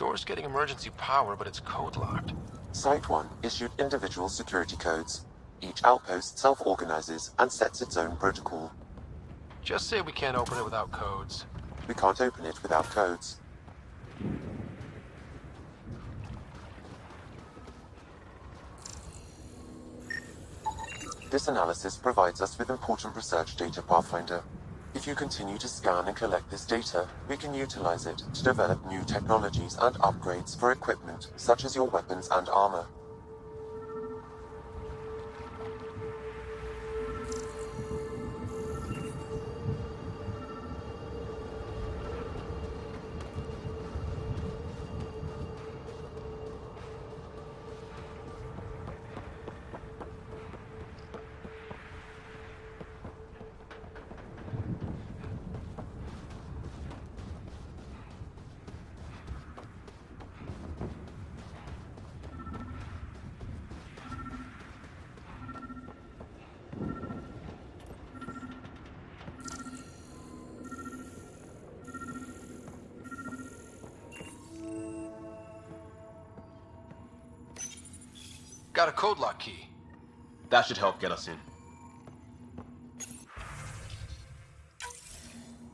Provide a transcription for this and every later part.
door's getting emergency power, but it's code locked. Site 1 issued individual security codes. Each outpost self-organizes and sets its own protocol. Just say we can't open it without codes. We can't open it without codes. This analysis provides us with important research data, Pathfinder. If you continue to scan and collect this data, we can utilize it to develop new technologies and upgrades for equipment, such as your weapons and armor. Got a code lock key. That should help get us in.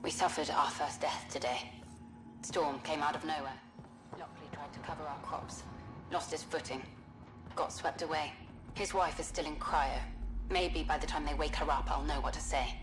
We suffered our first death today. Storm came out of nowhere. Lockley tried to cover our crops. Lost his footing. Got swept away. His wife is still in cryo. Maybe by the time they wake her up, I'll know what to say.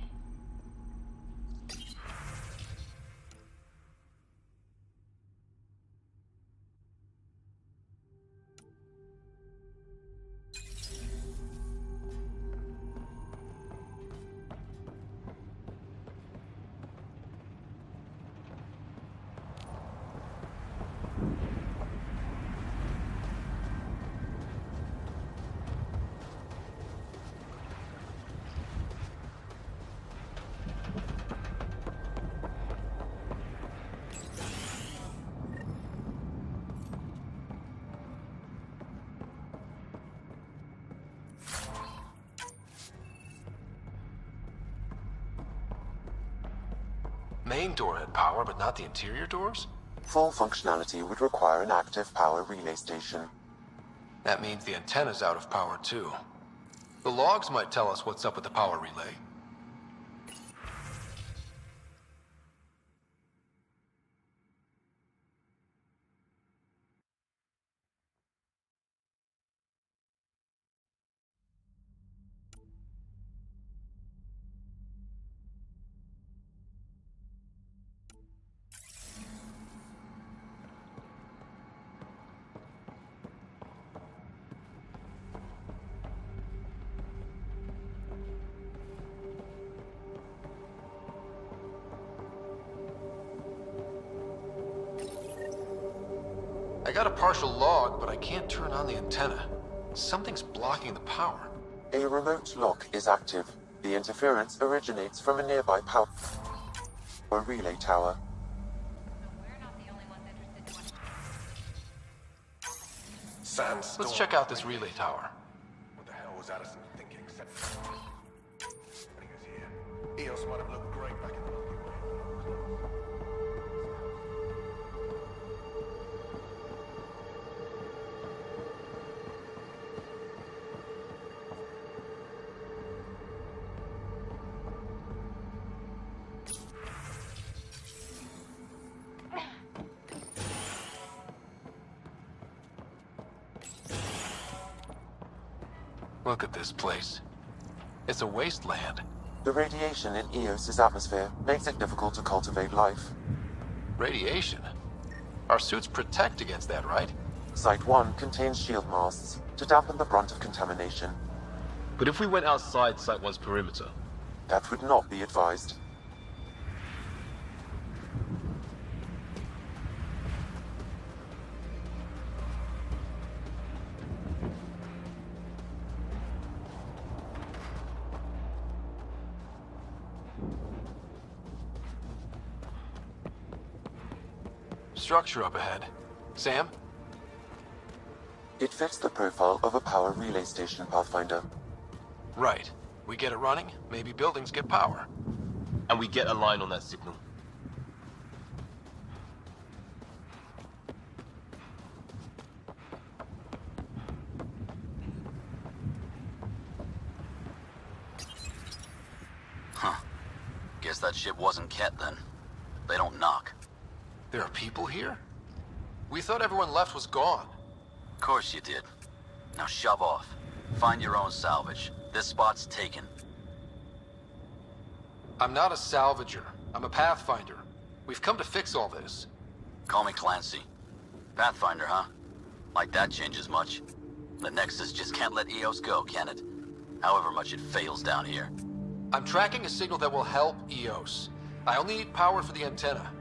Main door had power, but not the interior doors? Full functionality would require an active power relay station. That means the antenna's out of power too. The logs might tell us what's up with the power relay. I got a partial log, but I can't turn on the antenna. Something's blocking the power. A remote lock is active. The interference originates from a nearby power relay tower. Sandstorm. Let's check out this relay tower. What the hell was Addison thinking except when he was here? EOS might have looked great back in the Milky Way. Look at this place. It's a wasteland. The radiation in EOS's atmosphere makes it difficult to cultivate life. Radiation? Our suits protect against that, right? Site 1 contains shield masts to dampen the brunt of contamination. But if we went outside Site 1's perimeter? That would not be advised. Structure up ahead. Sam? It fits the profile of a power relay station, Pathfinder. Right. We get it running, maybe buildings get power. And we get a line on that signal. Guess that ship wasn't Ket then. They don't knock. There are people here? We thought everyone left was gone. Of course you did. Now shove off. Find your own salvage. This spot's taken. I'm not a salvager. I'm a pathfinder. We've come to fix all this. Call me Clancy. Pathfinder, huh? Like that changes much. The Nexus just can't let EOS go, can it? However much it fails down here. I'm tracking a signal that will help EOS. I only need power for the antenna.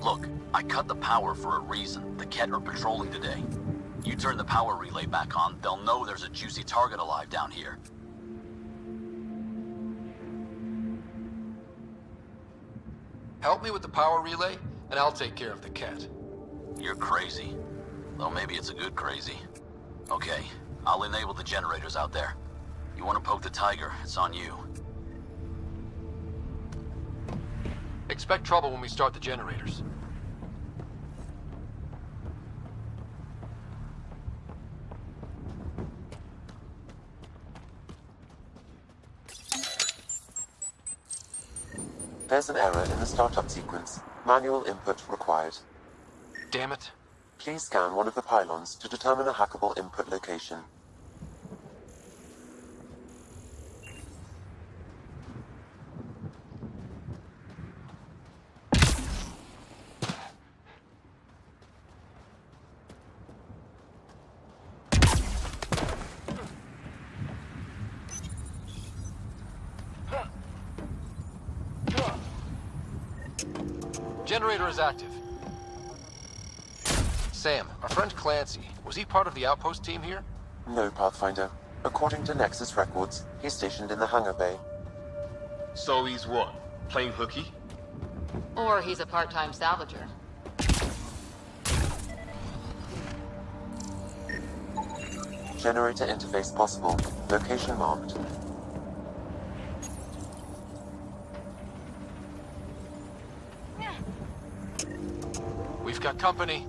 Look, I cut the power for a reason. The Ket are patrolling today. You turn the power relay back on, they'll know there's a juicy target alive down here. Help me with the power relay, and I'll take care of the cat. You're crazy. Though maybe it's a good crazy. Okay, I'll enable the generators out there. You want to poke the tiger, it's on you. Expect trouble when we start the generators. There's an error in the startup sequence. Manual input required. Damn it. Please scan one of the pylons to determine a hackable input location. Generator is active. Sam, our friend Clancy, was he part of the outpost team here? No, Pathfinder. According to Nexus records, he's stationed in the hangar bay. So he's what? Playing hooky? Or he's a part-time salvager. Generator interface possible. Location marked. We've got company.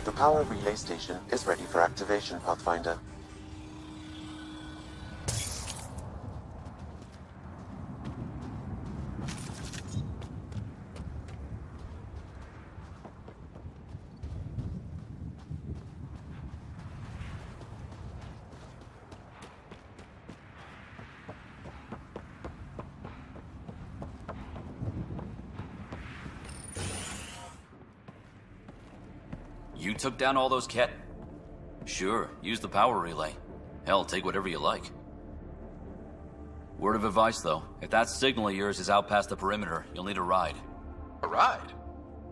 The power relay station is ready for activation, Pathfinder. You took down all those Ket? Sure, use the power relay. Hell, take whatever you like. Word of advice, though. If that signal of yours is out past the perimeter, you'll need a ride. A ride?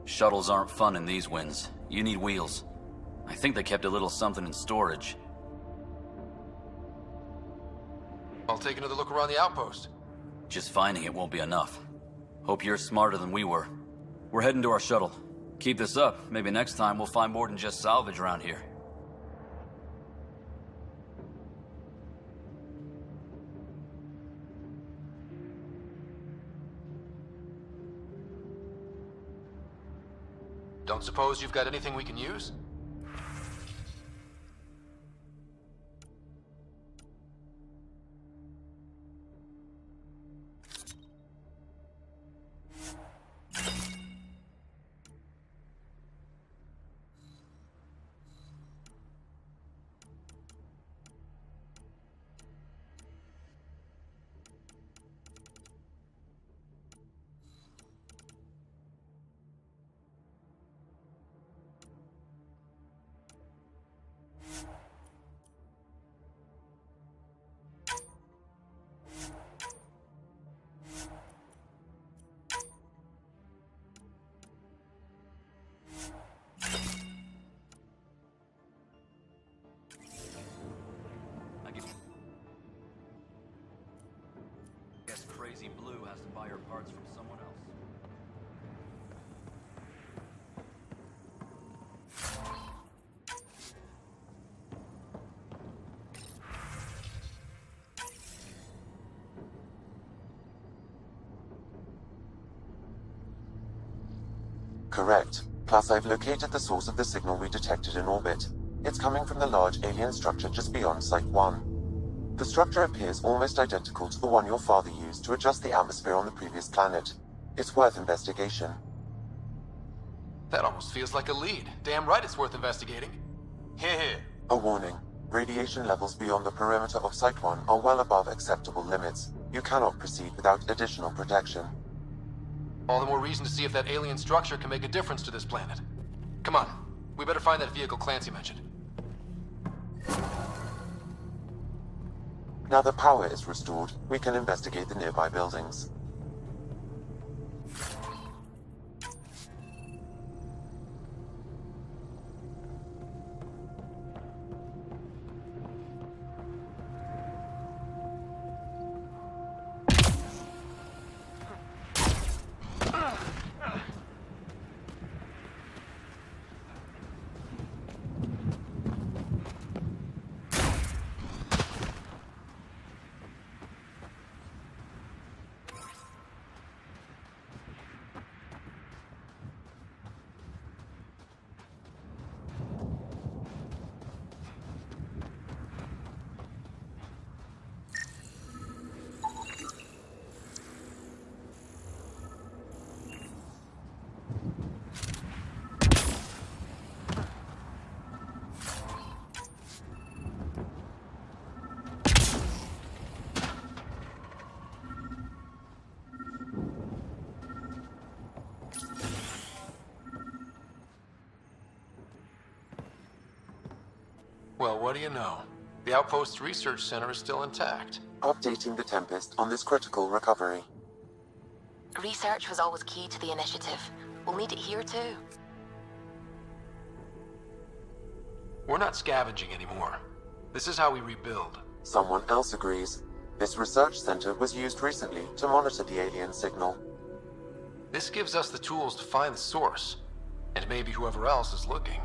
Shuttles aren't fun in these winds. You need wheels. I think they kept a little something in storage. I'll take another look around the outpost. Just finding it won't be enough. Hope you're smarter than we were. We're heading to our shuttle. Keep this up. Maybe next time we'll find more than just salvage around here. Don't suppose you've got anything we can use? crazy Blue has to buy her parts from someone else. Correct. Plus, I've located the source of the signal we detected in orbit. It's coming from the large alien structure just beyond Site 1. The structure appears almost identical to the one your father used to adjust the atmosphere on the previous planet. It's worth investigation. That almost feels like a lead. Damn right it's worth investigating. Here. A warning. Radiation levels beyond the perimeter of Site 1 are well above acceptable limits. You cannot proceed without additional protection. All the more reason to see if that alien structure can make a difference to this planet. Come on, we better find that vehicle Clancy mentioned. Now that power is restored, we can investigate the nearby buildings. Well, what do you know? The Outpost's research center is still intact. Updating the Tempest on this critical recovery. Research was always key to the initiative. We'll need it here too. We're not scavenging anymore. This is how we rebuild. Someone else agrees. This research center was used recently to monitor the alien signal. This gives us the tools to find the source, and maybe whoever else is looking.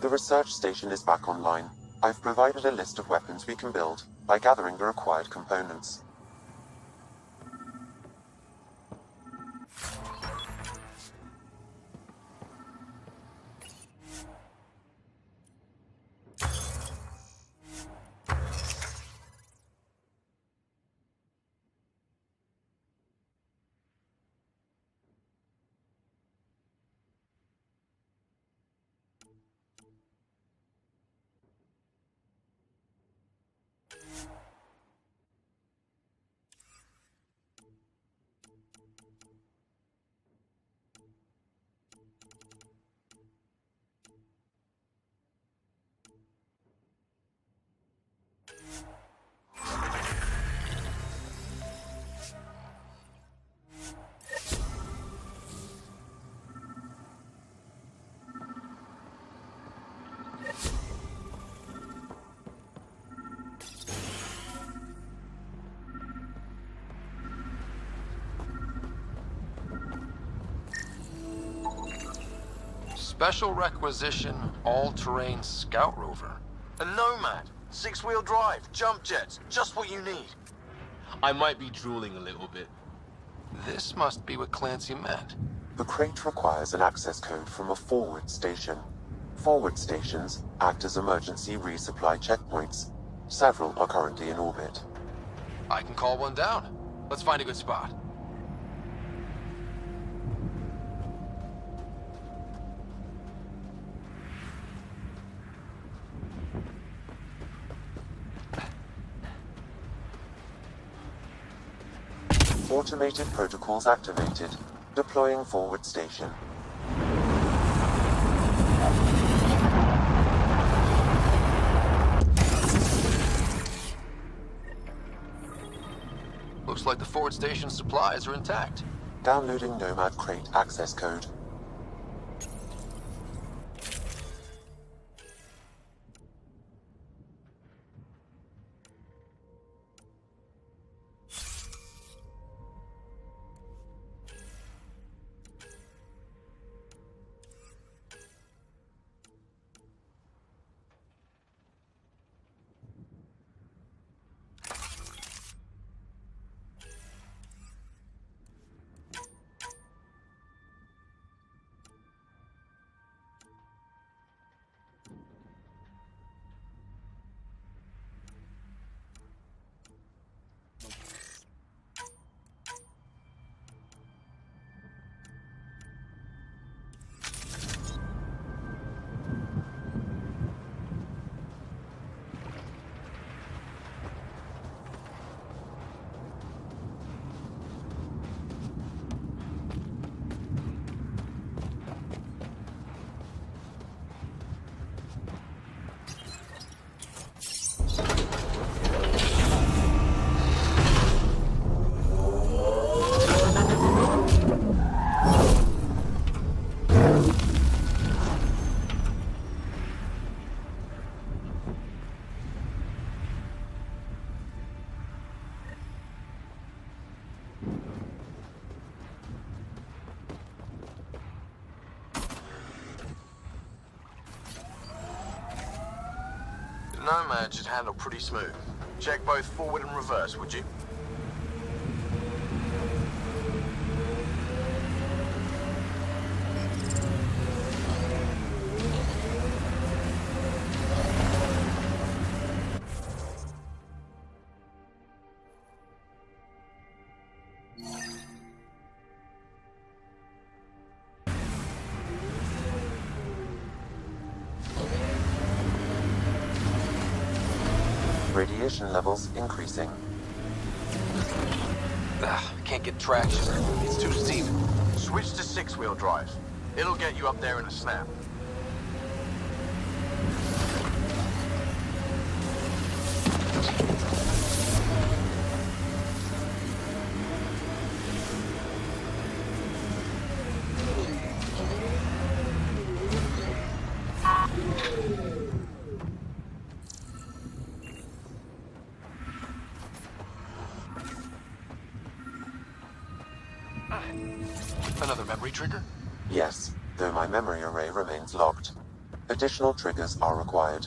The research station is back online. I've provided a list of weapons we can build by gathering the required components. Special requisition, all-terrain scout rover. A Nomad. 6-wheel drive, jump jets, just what you need. I might be drooling a little bit. This must be what Clancy meant. The crate requires an access code from a forward station. Forward stations act as emergency resupply checkpoints. Several are currently in orbit. I can call one down. Let's find a good spot. Automated protocols activated. Deploying forward station. Looks like the forward station supplies are intact. Downloading Nomad crate access code. Nomad should handle pretty smooth. Check both forward and reverse, would you? Radiation levels increasing. Can't get traction. It's too steep. Switch to six-wheel drive. It'll get you up there in a snap. Another memory trigger? Yes, though my memory array remains locked. Additional triggers are required.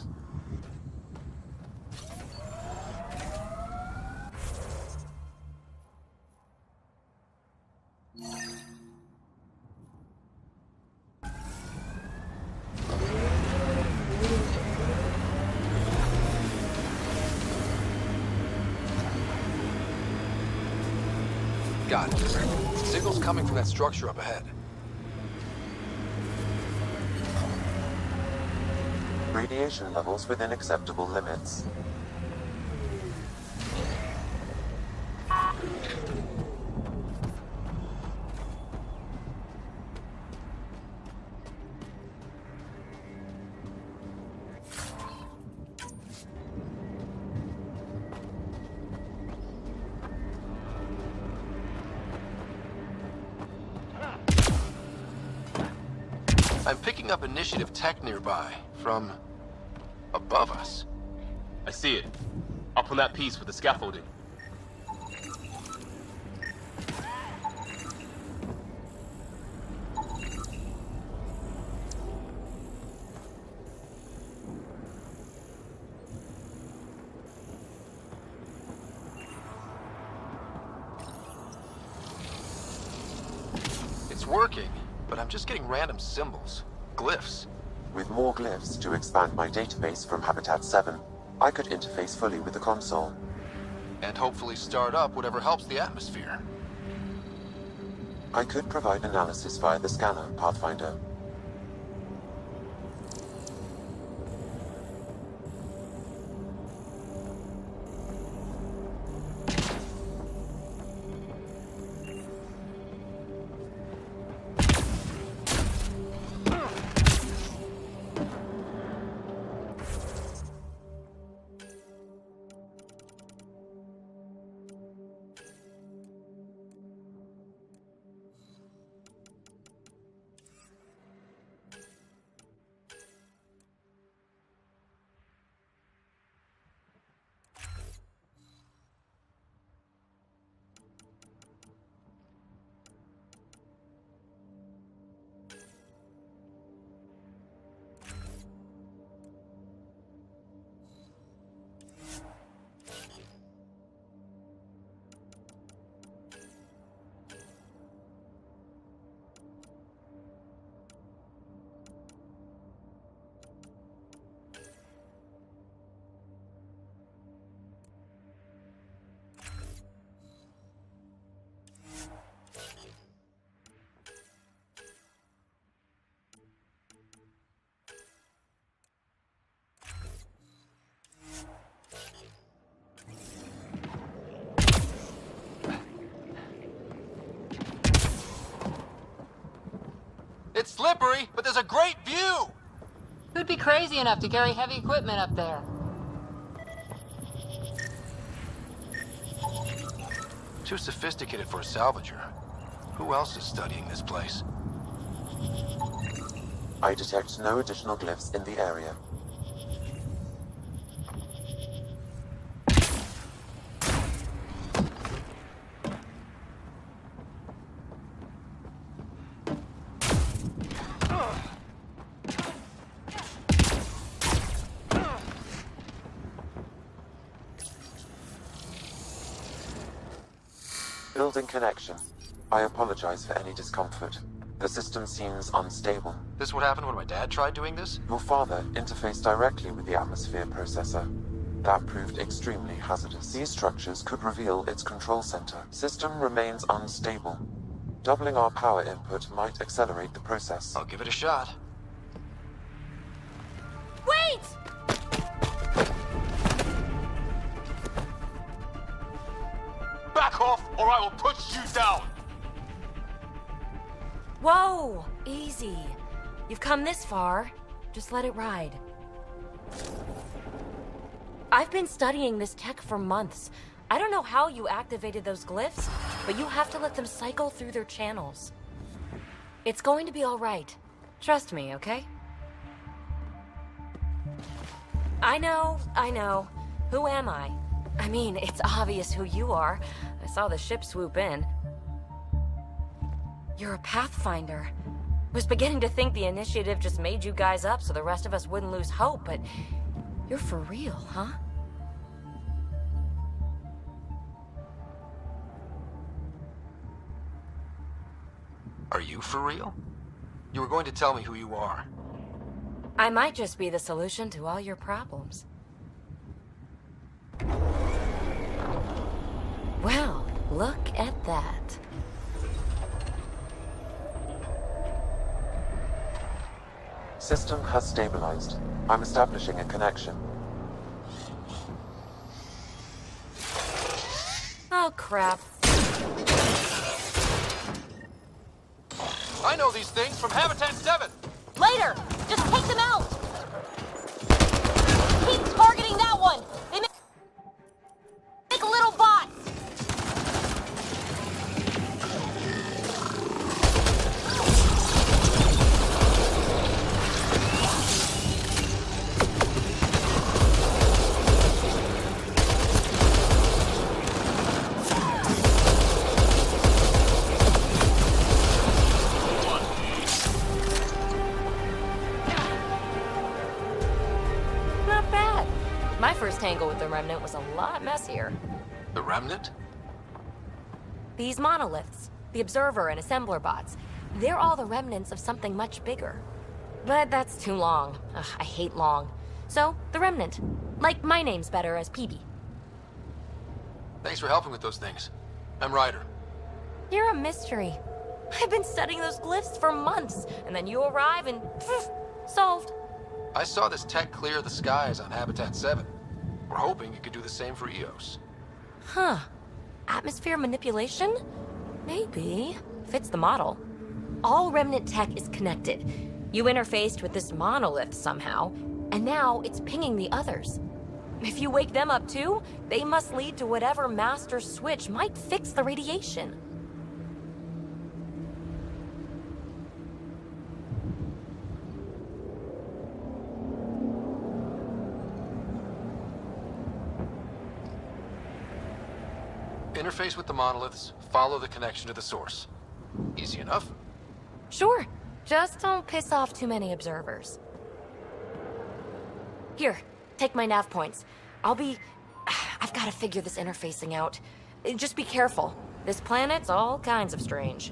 Got it. Signal's coming from that structure up ahead. Radiation levels within acceptable limits. I'm picking up initiative tech nearby, from above us. I see it. Up on that piece with the scaffolding. It's working, but I'm just getting random symbols, glyphs. With more glyphs to expand my database from Habitat 7, I could interface fully with the console. And hopefully start up whatever helps the atmosphere. I could provide analysis via the scanner, Pathfinder. It's slippery, but there's a great view! Who'd be crazy enough to carry heavy equipment up there? Too sophisticated for a salvager. Who else is studying this place? I detect no additional glyphs in the area. Rebuilding connection. I apologize for any discomfort. The system seems unstable. This what happened when my dad tried doing this? Your father interfaced directly with the atmosphere processor. That proved extremely hazardous. These structures could reveal its control center. System remains unstable. Doubling our power input might accelerate the process. I'll give it a shot. Wait! Back off, or I will put you down! Whoa! Easy. You've come this far. Just let it ride. I've been studying this tech for months. I don't know how you activated those glyphs, but you have to let them cycle through their channels. It's going to be all right. Trust me, okay? I know. Who am I? I mean, it's obvious who you are. I saw the ship swoop in. You're a Pathfinder. Was beginning to think the initiative just made you guys up so the rest of us wouldn't lose hope, but you're for real, huh? Are you for real? You were going to tell me who you are. I might just be the solution to all your problems. Well, look at that. System has stabilized. I'm establishing a connection. Oh, crap. I know these things from Habitat 7! Later! Just take them out! Keep targeting that one! They make little bots! My first tangle with the Remnant was a lot messier. The Remnant? These monoliths, the Observer and Assembler bots, they're all the remnants of something much bigger. But that's too long. Ugh, I hate long. So, the Remnant. Like, my name's better as PB. Thanks for helping with those things. I'm Ryder. You're a mystery. I've been studying those glyphs for months, and then you arrive and poof, solved. I saw this tech clear the skies on Habitat 7. We're hoping you could do the same for EOS. Huh. Atmosphere manipulation? Maybe. Fits the model. All Remnant tech is connected. You interfaced with this monolith somehow, and now it's pinging the others. If you wake them up too, they must lead to whatever master switch might fix the radiation. Interface with the monoliths, follow the connection to the source. Easy enough. Sure. Just don't piss off too many observers. Here, take my nav points. I've got to figure this interfacing out. Just be careful. This planet's all kinds of strange.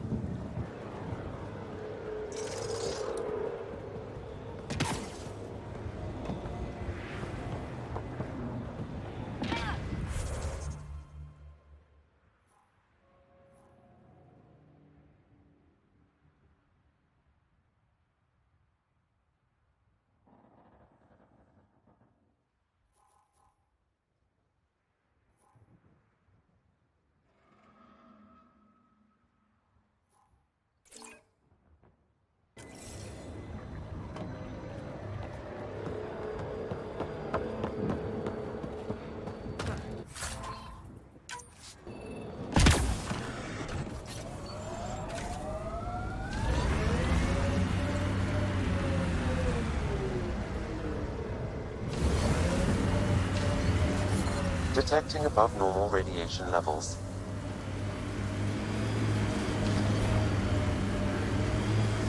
Detecting above normal radiation levels.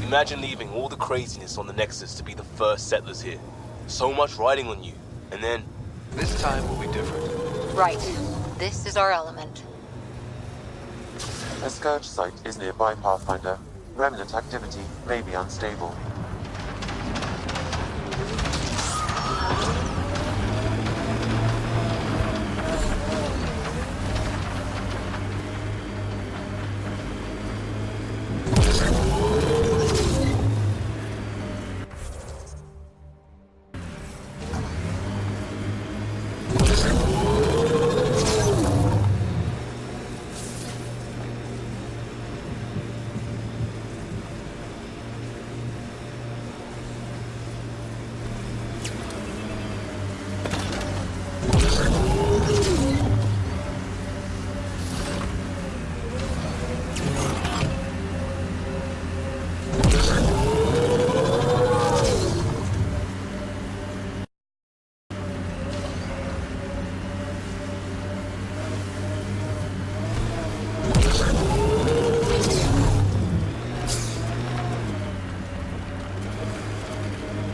Imagine leaving all the craziness on the Nexus to be the first settlers here. So much riding on you, and then... This time will be different. Right. This is our element. A scourge site is nearby, Pathfinder. Remnant activity may be unstable.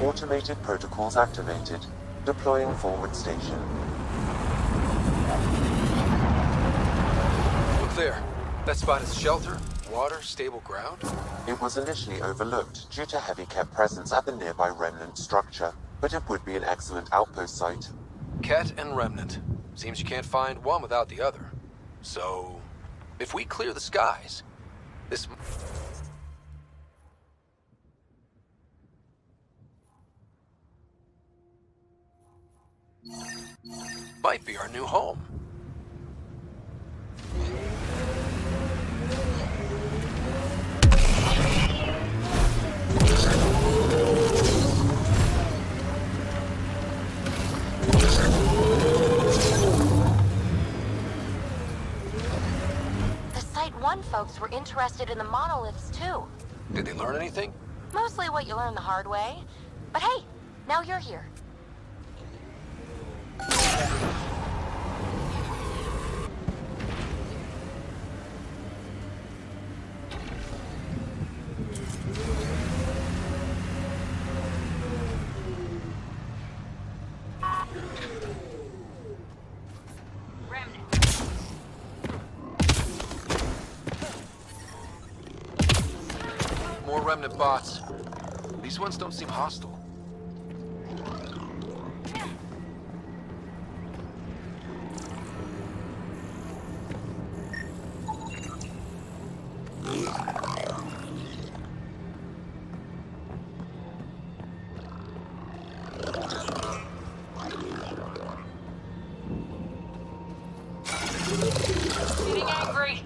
Automated protocols activated. Deploying forward station. Look there. That spot is shelter, water, stable ground. It was initially overlooked due to heavy kept presence at the nearby remnant structure, but it would be an excellent outpost site. Ket and Remnant. Seems you can't find one without the other. So, if we clear the skies, this might be our new home. The Site 1 folks were interested in the monoliths too. Did they learn anything? Mostly what you learn the hard way. But hey, now you're here. More Remnant bots. These ones don't seem hostile. Getting angry.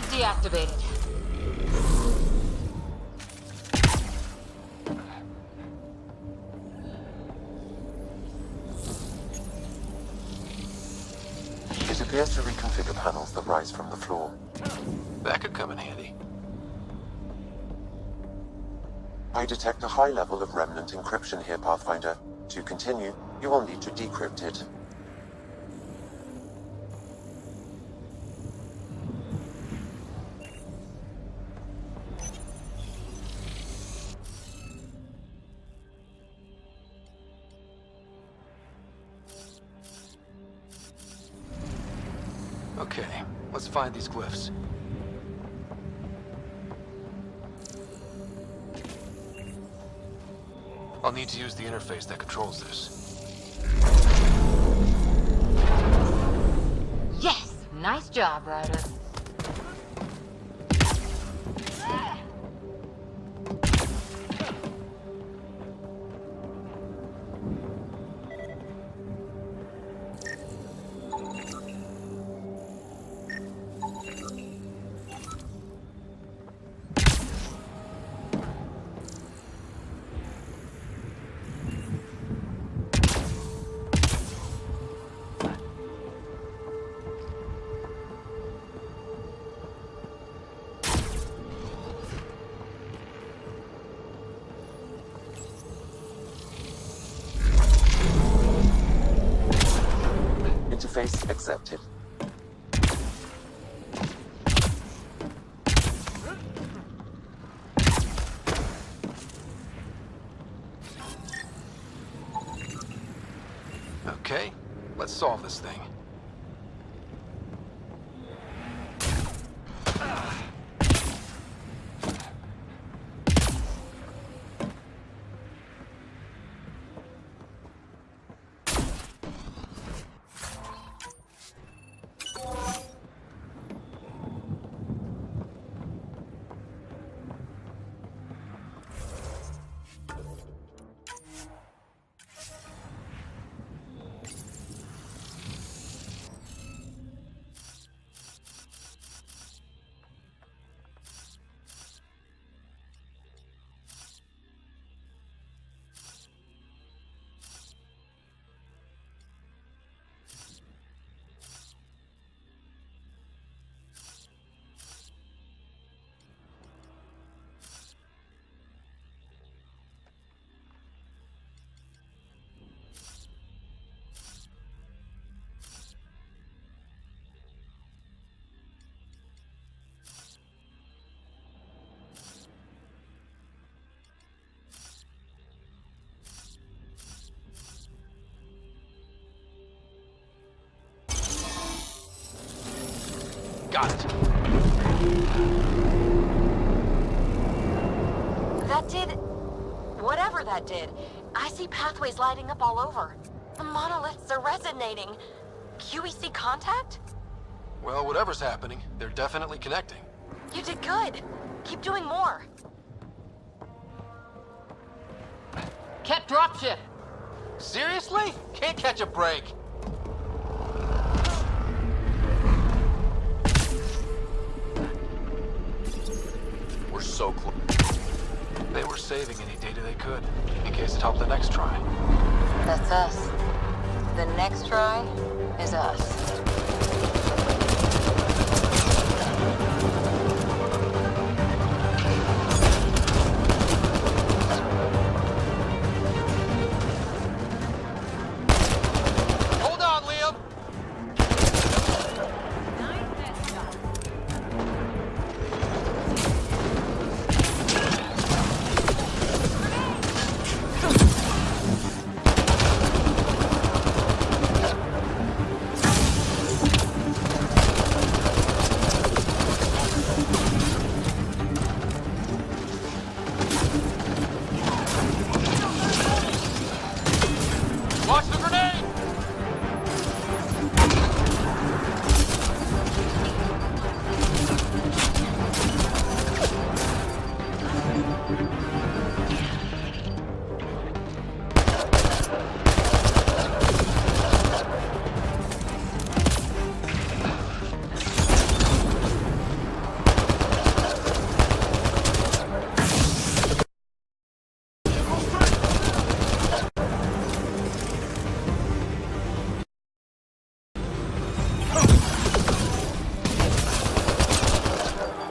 Deactivated. It appears to reconfigure panels that rise from the floor. That could come in handy. I detect a high level of remnant encryption here, Pathfinder. To continue, you will need to decrypt it. Okay, let's find these glyphs. I'll need to use the interface that controls this. Yes! Nice job, Ryder. Interface accepted. Okay, let's solve this thing. Got it. That did... whatever that did. I see pathways lighting up all over. The monoliths are resonating. QEC contact? Well, whatever's happening, they're definitely connecting. You did good. Keep doing more. Kept dropship. Seriously? Can't catch a break. We're so close. They were saving any data they could, in case it helped the next try. That's us. The next try is us. Hold on, Liam! Watch the grenade!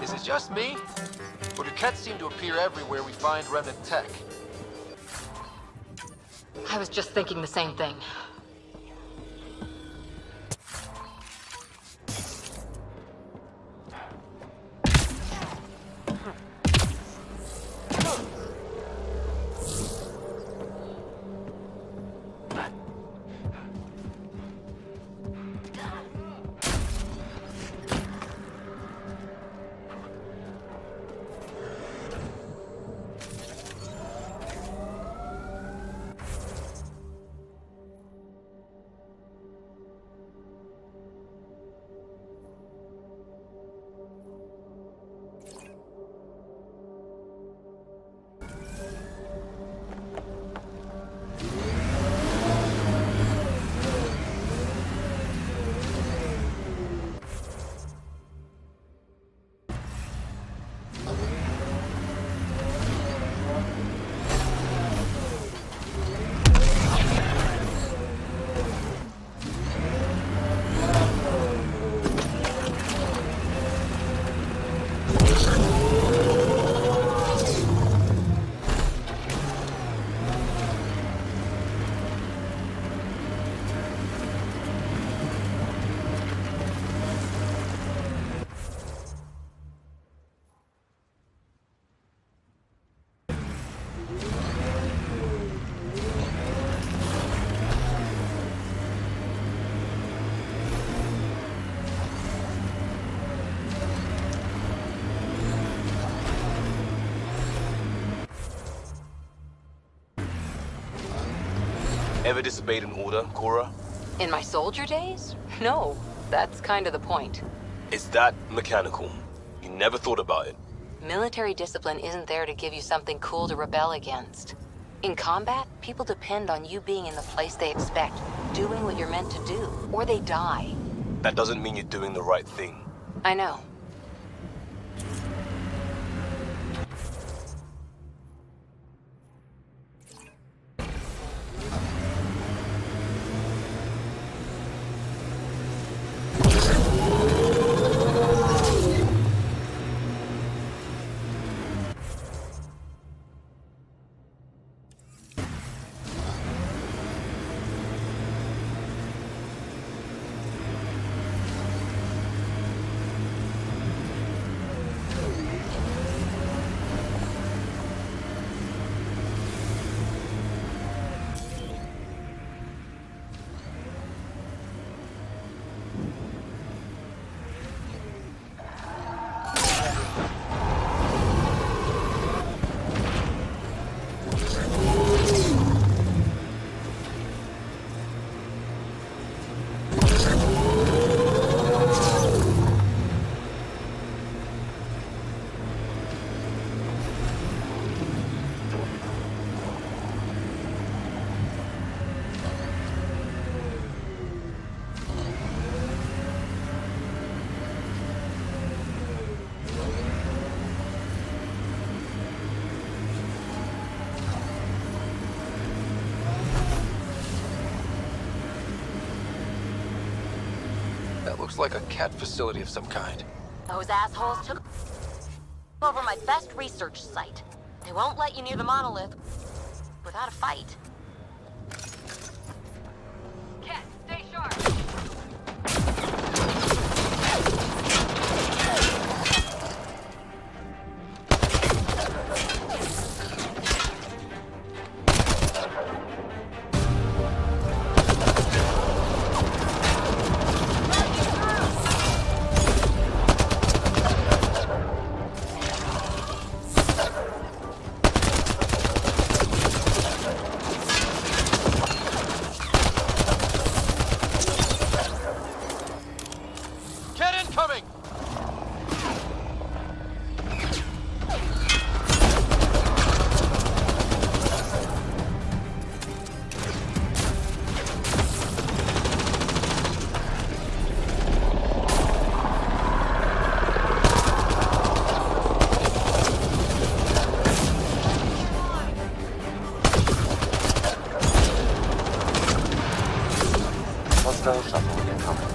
Is it just me? Or do Kets seem to appear everywhere we find remnant tech? I was just thinking the same thing. Ever disobeyed an order, Cora? In my soldier days? No, that's kind of the point. It's that mechanical. You never thought about it. Military discipline isn't there to give you something cool to rebel against. In combat, people depend on you being in the place they expect, doing what you're meant to do, or they die. That doesn't mean you're doing the right thing. I know. That looks like a cat facility of some kind. Those assholes took over my best research site. They won't let you near the monolith without a fight. Cat, stay sharp. Hostile shuttle incoming.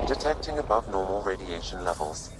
Detecting above normal radiation levels.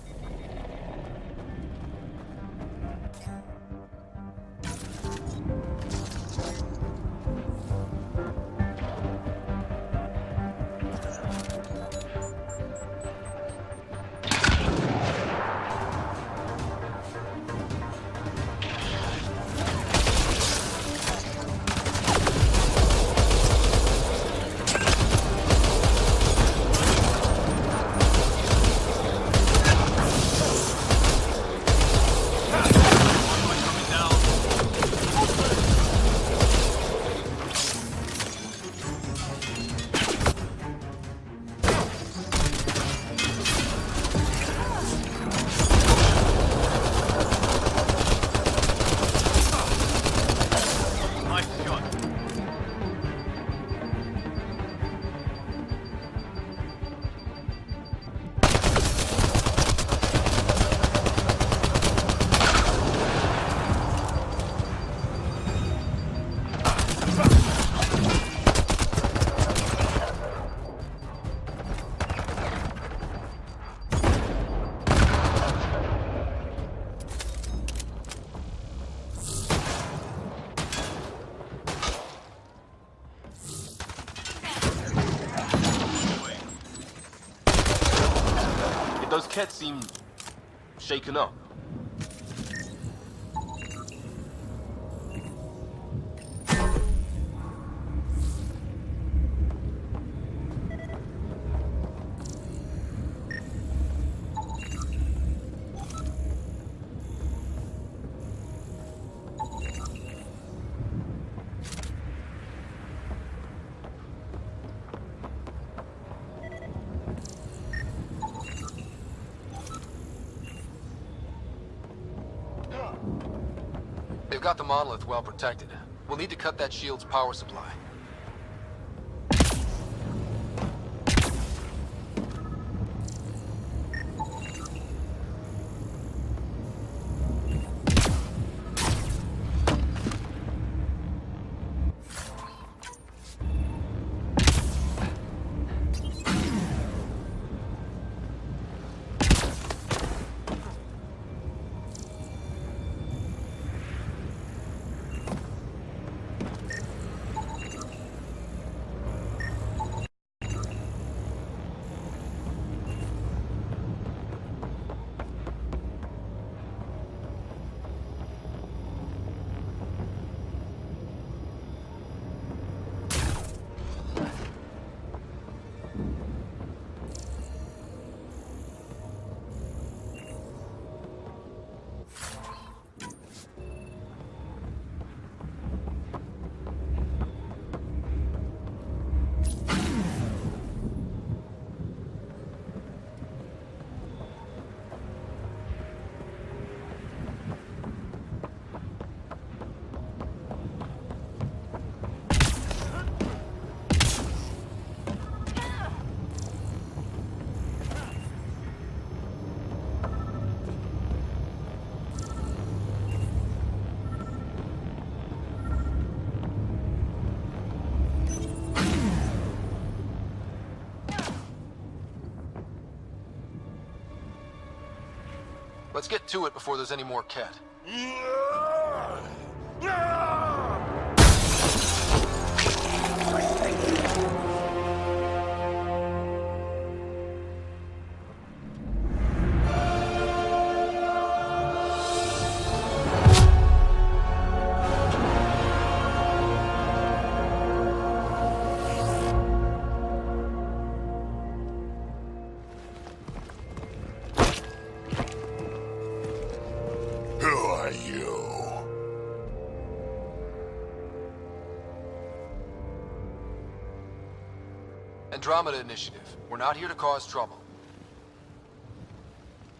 Those cats seem shaken up. we've got the monolith well protected, we'll need to cut that shield's power supply. Let's get to it before there's any more Ket. Andromeda Initiative. We're not here to cause trouble.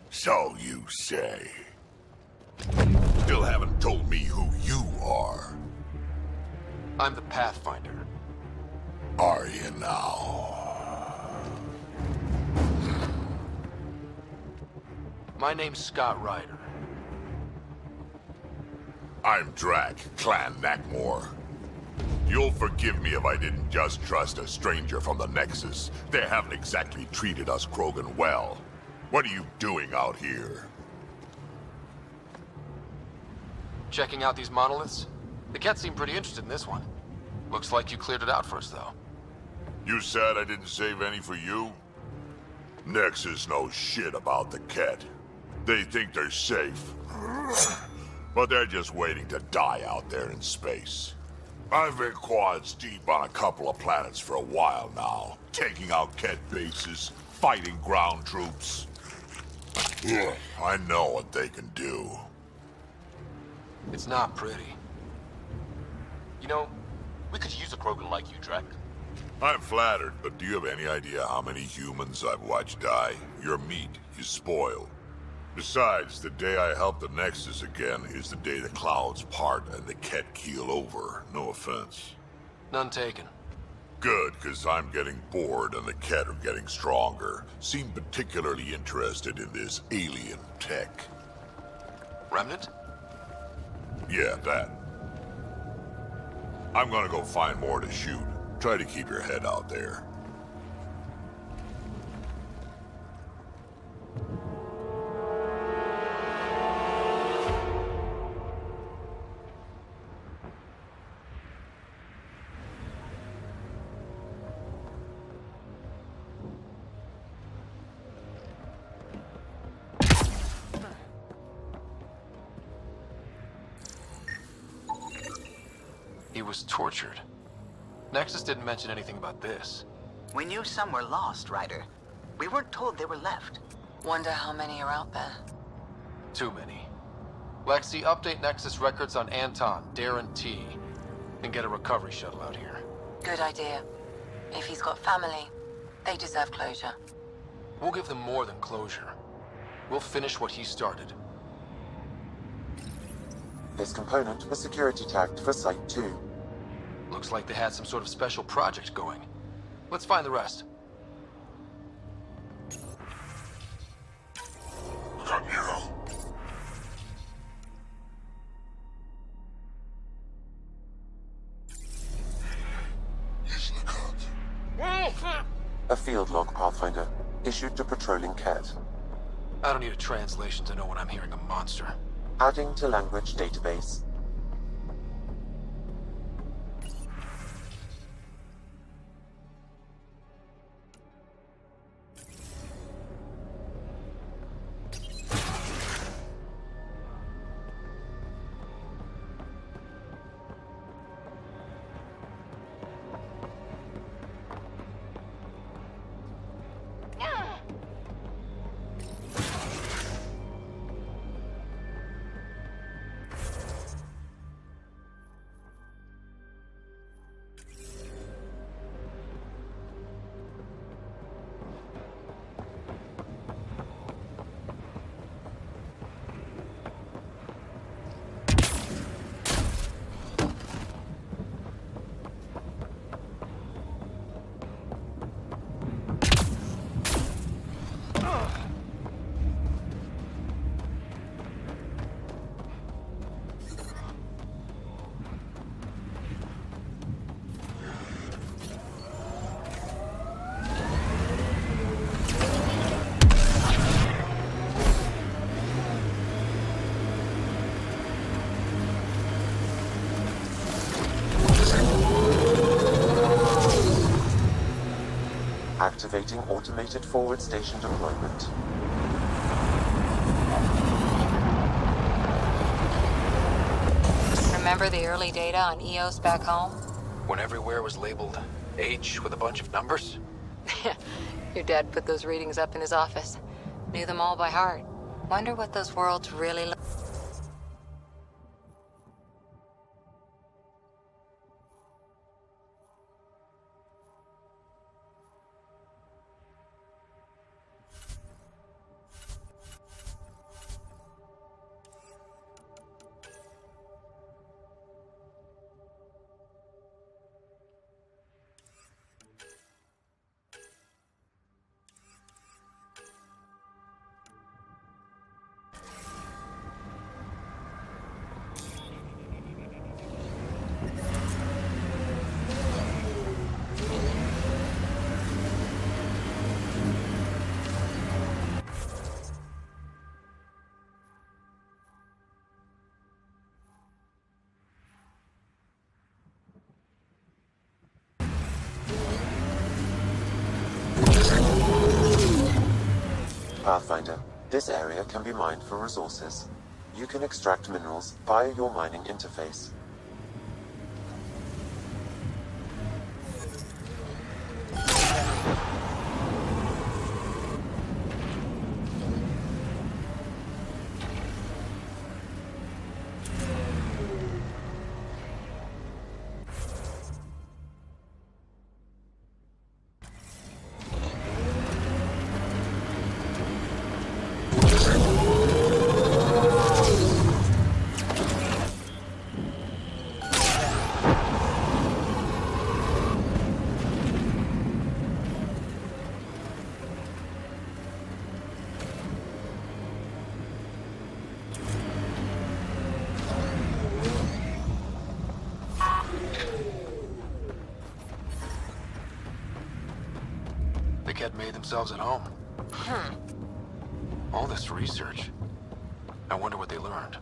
So you say. Still haven't told me who you are. I'm the Pathfinder. Are you now? My name's Scott Ryder. I'm Drac, Clan Nakmor. You'll forgive me if I didn't just trust a stranger from the Nexus. They haven't exactly treated us Krogan well. What are you doing out here? Checking out these monoliths? The Ket seem pretty interested in this one. Looks like you cleared it out for us, though. You said I didn't save any for you? Nexus knows shit about the Ket. They think they're safe. But they're just waiting to die out there in space. I've been quads deep on a couple of planets for a while now, taking out Ket bases, fighting ground troops. I know what they can do. It's not pretty. You know, we could use a Krogan like you, Drac. I'm flattered, but do you have any idea how many humans I've watched die? Your meat is spoiled. Besides, the day I help the Nexus again is the day the clouds part and the Ket keel over. No offense. None taken. Good, because I'm getting bored and the Ket are getting stronger. Seem particularly interested in this alien tech. Remnant? Yeah, that. I'm gonna go find more to shoot. Try to keep your head out there. He was tortured. Nexus didn't mention anything about this. We knew some were lost, Ryder. We weren't told they were left. Wonder how many are out there. Too many. Lexi, update Nexus records on Anton, Darren T, and get a recovery shuttle out here. Good idea. If he's got family, they deserve closure. We'll give them more than closure. We'll finish what he started. This component was security tagged for Site 2. Looks like they had some sort of special project going. Let's find the rest. A field log, Pathfinder, issued to patrolling Ket. I don't need a translation to know when I'm hearing a monster. Adding to language database. Activating automated forward station deployment. Remember the early data on EOS back home? When everywhere was labeled H with a bunch of numbers? Your dad put those readings up in his office. Knew them all by heart. Wonder what those worlds really look. Pathfinder, this area can be mined for resources. You can extract minerals via your mining interface. The Ket made themselves at home. All this research. I wonder what they learned.